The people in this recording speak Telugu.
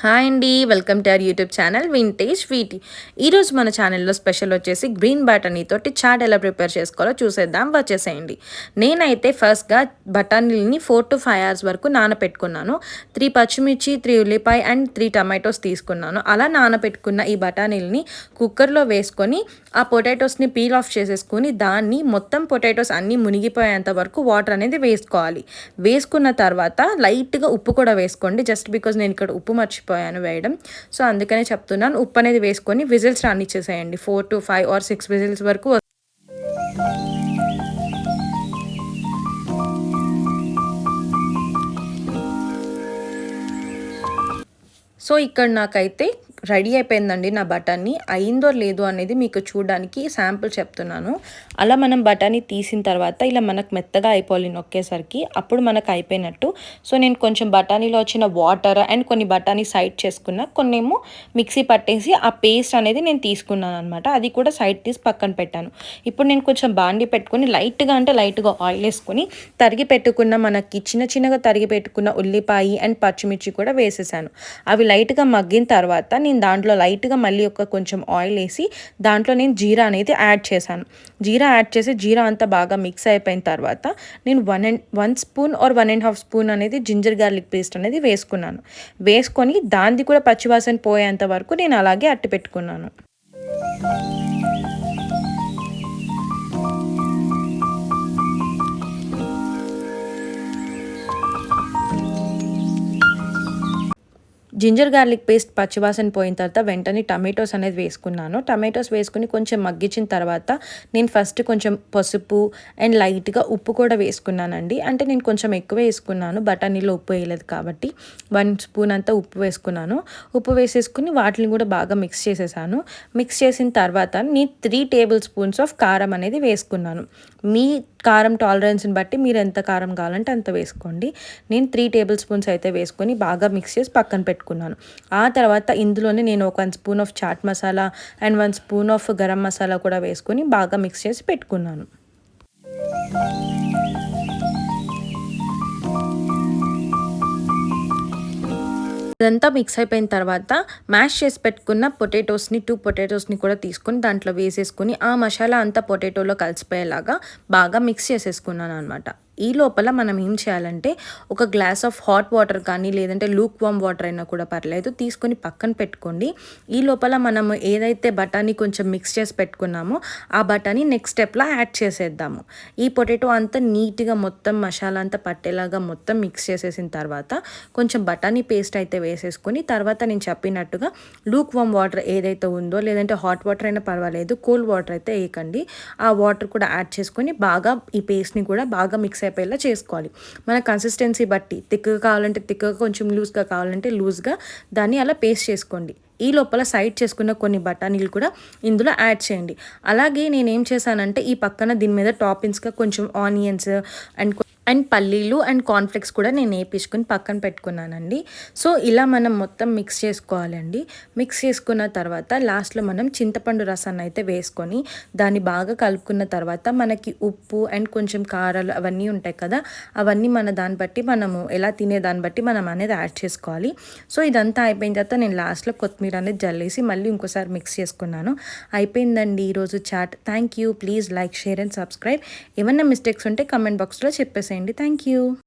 హాయ్ అండి, welcome to our YouTube channel vintage వీటీ. ఈరోజు మన ఛానల్లో స్పెషల్ వచ్చేసి గ్రీన్ బఠానీ తోటి చాట్ ఎలా ప్రిపేర్ చేసుకోవాలో చూసేద్దాం, వచ్చేసేయండి. నేనైతే ఫస్ట్గా బఠానీలని 4 to 5 hours వరకు నానపెట్టుకున్నాను. 3 పచ్చిమిర్చి, 3 ఉల్లిపాయ అండ్ 3 టమాటోస్ తీసుకున్నాను. అలా నానపెట్టుకున్న ఈ బఠానీలని కుక్కర్లో వేసుకొని ఆ పొటాటోస్ని పీల్ ఆఫ్ చేసేసుకొని దాన్ని మొత్తం పొటాటోస్ అన్నీ మునిగిపోయేంత వరకు వాటర్ అనేది వేసుకోవాలి. వేసుకున్న తర్వాత లైట్గా ఉప్పు కూడా వేసుకోండి. జస్ట్ బికాజ్ నేను ఇక్కడ ఉప్పు మర్చిపోయాను వేయడం, సో అందుకనే చెప్తున్నాను. ఉప్పు అనేది వేసుకొని విజిల్స్ రానిచ్చేసేయండి. 4 to 5 or 6 విజిల్స్ వరకు. సో ఇక్కడ నాకైతే రెడీ అయిపోయిందండి నా బఠానీ. అయిందో లేదో అనేది మీకు చూడడానికి శాంపుల్ చెప్తున్నాను. అలా మనం బఠానీ తీసిన తర్వాత ఇలా మనకు మెత్తగా అయిపోవాలి నొక్కేసరికి, అప్పుడు మనకు అయిపోయినట్టు. సో నేను కొంచెం బఠానీలో వచ్చిన వాటర్ అండ్ కొన్ని బఠానీ సైడ్ చేసుకున్నా, కొన్నేమో మిక్సీ పట్టేసి ఆ పేస్ట్ అనేది నేను తీసుకున్నాను అనమాట. అది కూడా సైడ్ తీసి పక్కన పెట్టాను. ఇప్పుడు నేను కొంచెం బాండి పెట్టుకొని లైట్గా ఆయిల్ వేసుకొని తరిగి పెట్టుకున్న మనకి చిన్నగా తరిగి పెట్టుకున్న ఉల్లిపాయ అండ్ పచ్చిమిర్చి కూడా వేసేసాను. అవి లైట్గా మగ్గిన తర్వాత నేను దాంట్లో లైట్గా మళ్ళీ కొంచెం ఆయిల్ వేసి దాంట్లో నేను జీరా అనేది యాడ్ చేశాను. జీరా యాడ్ చేసి జీరా అంతా బాగా మిక్స్ అయిపోయిన తర్వాత నేను 1 స్పూన్ or 1.5 స్పూన్ అనేది జింజర్ గార్లిక్ పేస్ట్ అనేది వేసుకున్నాను. వేసుకొని దాన్ని కూడా పచ్చివాసన పోయేంత వరకు నేను అలాగే అట్టి పెట్టుకున్నాను. జింజర్ గార్లిక్ పేస్ట్ పచ్చివాసన పోయిన తర్వాత వెంటనే టమాటోస్ అనేది వేసుకున్నాను. టమాటోస్ వేసుకుని కొంచెం మగ్గించిన తర్వాత నేను ఫస్ట్ కొంచెం పసుపు అండ్ లైట్గా ఉప్పు కూడా వేసుకున్నానండి. అంటే నేను కొంచెం ఎక్కువ వేసుకున్నాను, బఠానీలో ఉప్పు వేయలేదు కాబట్టి 1 స్పూన్ అంతా ఉప్పు వేసుకున్నాను. ఉప్పు వేసేసుకుని వాటిని కూడా బాగా మిక్స్ చేసేసాను. మిక్స్ చేసిన తర్వాత నేను 3 టేబుల్ స్పూన్స్ ఆఫ్ కారం అనేది వేసుకున్నాను. మీ కారం టాలరెన్స్ని బట్టి మీరు ఎంత కారం కావాలంటే అంత వేసుకోండి. నేను 3 టేబుల్ స్పూన్స్ అయితే వేసుకొని బాగా మిక్స్ చేసి పక్కన పెట్టుకున్నాను. ఆ తర్వాత ఇందులోనే నేను ఒక 1 spoon of chaat masala and 1 spoon of garam masala కూడా వేసుకొని బాగా మిక్స్ చేసి పెట్టుకున్నాను. ఇదంతా మిక్స్ అయిపోయిన తర్వాత మ్యాష్ చేసి పెట్టుకున్న పొటాటోస్ని 2 పొటాటోస్ని కూడా తీసుకొని దాంట్లో వేసేసుకొని ఆ మసాలా అంతా పొటాటోలో కలిసిపోయేలాగా బాగా మిక్స్ చేసేసుకున్నాను అనమాట. ఈ లోపల మనం ఏం చేయాలంటే ఒక గ్లాస్ ఆఫ్ హాట్ వాటర్ కానీ లేదంటే లూక్ వామ్ వాటర్ అయినా కూడా పర్లేదు తీసుకొని పక్కన పెట్టుకోండి. ఈ లోపల మనము ఏదైతే బఠానీ కొంచెం మిక్స్ చేసి పెట్టుకున్నామో ఆ బఠానీ నెక్స్ట్ స్టెప్లో యాడ్ చేసేద్దాము. ఈ పొటాటో అంతా నీట్గా మొత్తం మసాలా అంతా పట్టేలాగా మొత్తం మిక్స్ చేసేసిన తర్వాత కొంచెం బఠానీ పేస్ట్ అయితే వేసేసుకొని తర్వాత నేను చెప్పినట్టుగా లూక్ వామ్ వాటర్ ఏదైతే ఉందో లేదంటే హాట్ వాటర్ అయినా పర్వాలేదు, కూల్ వాటర్ అయితే వేయకండి. ఆ వాటర్ కూడా యాడ్ చేసుకొని బాగా ఈ పేస్ట్ని కూడా బాగా మిక్స్ అయిపోయేలా చేసుకోవాలి. మన కన్సిస్టెన్సీ బట్టి థిక్గా కావాలంటే థిక్గా, కొంచెం లూజ్గా కావాలంటే లూజ్గా దాన్ని అలా పేస్ట్ చేసుకోండి. ఈ లోపల సైడ్ చేసుకున్న కొన్ని బఠానీలు కూడా ఇందులో యాడ్ చేయండి. అలాగే నేనేం చేశానంటే ఈ పక్కన దీని మీద టాపింగ్స్గా కొంచెం ఆనియన్స్ అండ్ పల్లీలు అండ్ కార్న్ఫ్లెక్స్ కూడా నేను వేపించుకొని పక్కన పెట్టుకున్నానండి. సో ఇలా మనం మొత్తం మిక్స్ చేసుకోవాలండి. మిక్స్ చేసుకున్న తర్వాత లాస్ట్లో మనం చింతపండు రసాన్ని అయితే వేసుకొని దాన్ని బాగా కలుపుకున్న తర్వాత మనకి ఉప్పు అండ్ కొంచెం కారాలు అవన్నీ ఉంటాయి కదా, అవన్నీ మన దాన్ని బట్టి మనము ఎలా తినే దాన్ని బట్టి మనం అనేది యాడ్ చేసుకోవాలి. సో ఇదంతా అయిపోయిన తర్వాత నేను లాస్ట్లో కొత్తిమీర అనేది జల్లేసి మళ్ళీ ఇంకోసారి మిక్స్ చేసుకున్నాను. అయిపోయిందండి ఈరోజు chaat. Thank you. Please like, share and subscribe. ఏమన్నా మిస్టేక్స్ ఉంటే కమెంట్ బాక్స్లో చెప్పేసేయండి. Thank you.